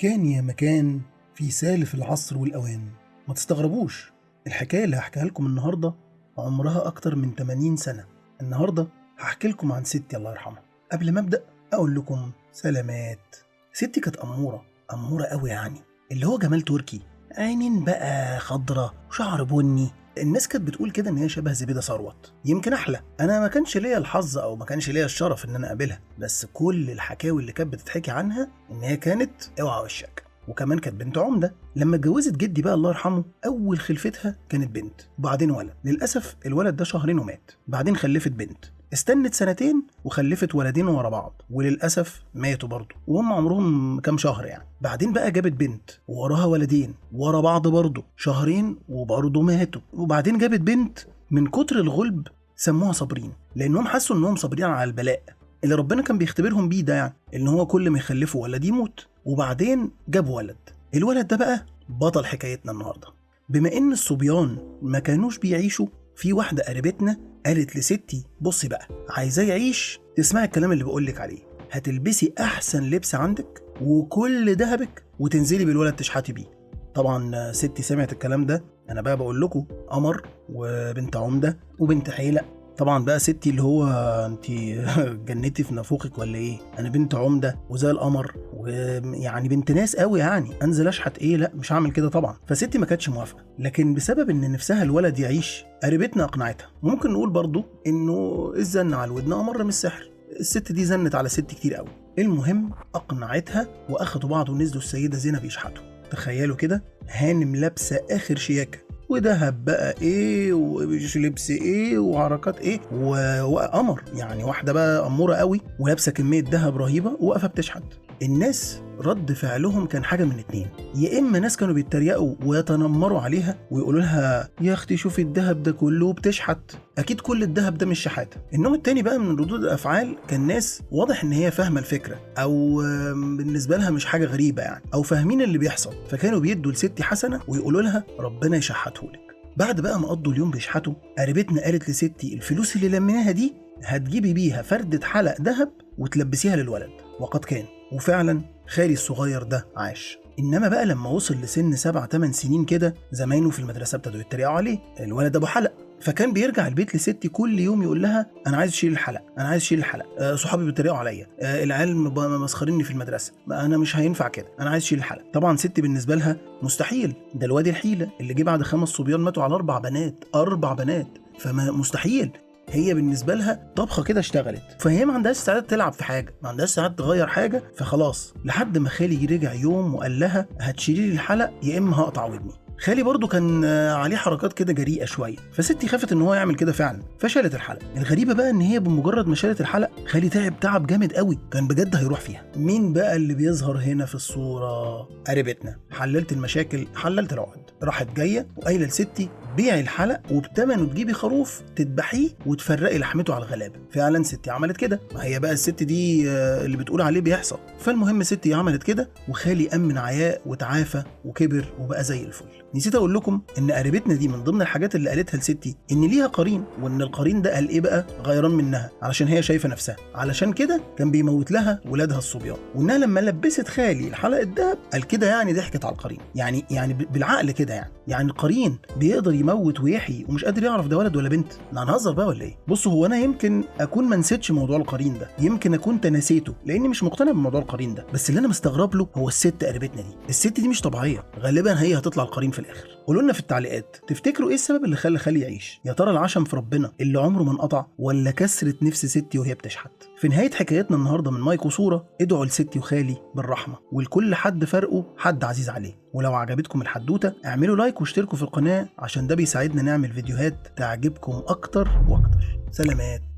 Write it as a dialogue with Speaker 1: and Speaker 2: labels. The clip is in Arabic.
Speaker 1: كان يا مكان في سالف العصر والأوان. ما تستغربوش، الحكاية اللي هحكيها لكم النهاردة عمرها أكتر من 80 سنة. النهاردة هحكي لكم عن ستي الله يرحمها. قبل ما أبدأ أقول لكم سلامات. ستي كانت أمورة قوي، يعني اللي هو جمال تركي، عينين بقى خضرة وشعر بني. الناس كانت بتقول كده ان هي شبه زبيدة ثروت، يمكن احلى. انا ما كانش ليا الحظ او ما كانش ليا الشرف ان انا اقابلها، بس كل الحكاوي اللي كانت بتتحكي عنها ان هي كانت اوعى وشك. وكمان كانت بنت عمده. لما اتجوزت جدي بقى الله يرحمه، اول خلفتها كانت بنت وبعدين ولد. للاسف الولد ده شهرين ومات. بعدين خلفت بنت، استنت سنتين وخلفت ولدين ورا بعض، وللأسف ماتوا برضه وهم عمرهم كام شهر يعني. بعدين بقى جابت بنت ووراها ولدين ورا بعض برضه شهرين وبرضه ماتوا. وبعدين جابت بنت من كتر الغلب سموها صابرين، لأنهم حسوا إنهم صابرين على البلاء اللي ربنا كان بيختبرهم بيه ده، يعني إن هو كل ما يخلفوا ولد يموت. وبعدين جابوا ولد. الولد ده بقى بطل حكايتنا النهارده. بما إن الصبيان ما كانوش بيعيشوا، في واحدة قريبتنا قالت لستي بصي بقى، عايزاه يعيش تسمعي الكلام اللي بقولك عليه، هتلبسي أحسن لبس عندك وكل دهبك وتنزلي بالولد تشحتي بيه. طبعا ستي سمعت الكلام ده. أنا بقى بقول لكم قمر وبنت عمدة وبنت حيلة. طبعا بقى ستي اللي هو انتي جنتي في نافوخك ولا ايه؟ انا بنت عمده وزي القمر ويعني بنت ناس قوي، يعني انزل اشحت ايه؟ لا مش هعمل كده طبعا. فستي ما كانتش موافقه، لكن بسبب ان نفسها الولد يعيش قريبتنا اقنعتها. ممكن نقول برضو انه الزن على الودن امر من السحر. الست دي زنت على ستي كتير قوي. المهم اقنعتها واخدوا بعض ونزلوا السيده زينب يشحتوا. تخيلوا كده، هانم لابسه اخر شياكه ودهب بقى ايه ومش لبس ايه وحركات ايه وقمر، يعني واحده بقى اموره قوي ولابسه كميه دهب رهيبه وواقفه بتشحت. الناس رد فعلهم كان حاجه من اتنين، يا اما ناس كانوا بيتريقوا ويتنمروا عليها ويقولوا لها يا اختي شوفي الدهب ده كله بتشحت، اكيد كل الدهب ده مش شحاته. النوع التاني بقى من ردود الافعال كان ناس واضح ان هي فاهمه الفكره، او بالنسبه لها مش حاجه غريبه يعني، او فاهمين اللي بيحصل، فكانوا بيدوا لستي حسنه ويقولوا لها ربنا يشحتهولك. بعد بقى ما قضوا اليوم بيشحتوا، قريبتنا قالت لستي الفلوس اللي لميناها دي هتجيبي بيها فردة حلق ذهب وتلبسيها للولد. وقد كان، وفعلا خالي الصغير ده عاش. انما بقى لما وصل لسن 7-8 سنين كده، زمايله في المدرسه ابتدوا يتريقوا عليه، الولد ابو حلق. فكان بيرجع البيت لستي كل يوم يقول لها انا عايز اشيل الحلق، انا عايز اشيل الحلق، صحابي بيتريقوا عليا، العيال مسخريني في المدرسه، ما انا مش هينفع كده، انا عايز اشيل الحلق. طبعا ستي بالنسبه لها مستحيل، ده الواد الحيله اللي جه بعد 5 صبيان ماتوا على 4 بنات، فما مستحيل. هي بالنسبه لها طبخه كده اشتغلت، فهي ما عندهاش استعداد تلعب في حاجه، ما عندهاش استعداد تغير حاجه، فخلاص. لحد ما خالي رجع يوم وقال لها هتشيلي لي الحلق يا اما هقطع ودني. خالي برضو كان عليه حركات كده جريئه شويه، فستي خافت ان هو يعمل كده فعلا، فشالت الحلق. الغريبه بقى ان هي بمجرد ما شالت الحلق، خالي تعب جامد قوي، كان بجد هيروح فيها. مين بقى اللي بيظهر هنا في الصوره؟ قريبتنا. حللت المشاكل، حللت العقد. راحت جايه وقايله لستي بيعي الحلق وبتمنه تجيبي خروف تذبحيه وتفرقي لحمته على الغلابه. فعلا ستي عملت كده، ما هي بقى الست دي اللي بتقول عليه بيحصل. فالمهم ستي عملت كده وخالي امن عياء وتعافى وكبر وبقى زي الفل. نسيت اقول لكم ان قريبتنا دي من ضمن الحاجات اللي قالتها لستي ان ليها قرين، وان القرين ده قال ايه بقى؟ غيران منها علشان هي شايفه نفسها، علشان كده كان بيموت لها ولادها الصبيان. وانها لما لبست خالي الحلق الدهب قال كده، يعني ضحكت على القرين، يعني بالعقل كده، يعني القرين بيقدر يموت ويحيي ومش قادر يعرف ده ولد ولا بنت؟ لا هنهزر بقى ولا ايه؟ بصوا، هو انا يمكن اكون ما نسيتش موضوع القرين ده، يمكن اكون تناسيته لاني مش مقتنع بموضوع القرين ده، بس اللي انا مستغرب له هو الست قريبتنا دي. الست دي مش طبيعيه، غالبا هي هتطلع القرين في الاخر. قولوا لنا في التعليقات تفتكروا ايه السبب اللي خلى خالي يعيش؟ يا ترى العشم في ربنا اللي عمره ما انقطع، ولا كسرة نفس ستي وهي بتشحت؟ في نهايه حكايتنا النهارده من مايك وصوره، ادعوا لستي وخالي بالرحمه، ولكل حد فرقه حد عزيز عليه. ولو عجبتكم الحدوته اعملوا لايك واشتركوا في القناه، عشان ده بيساعدنا نعمل فيديوهات تعجبكم اكتر واكتر. سلامات.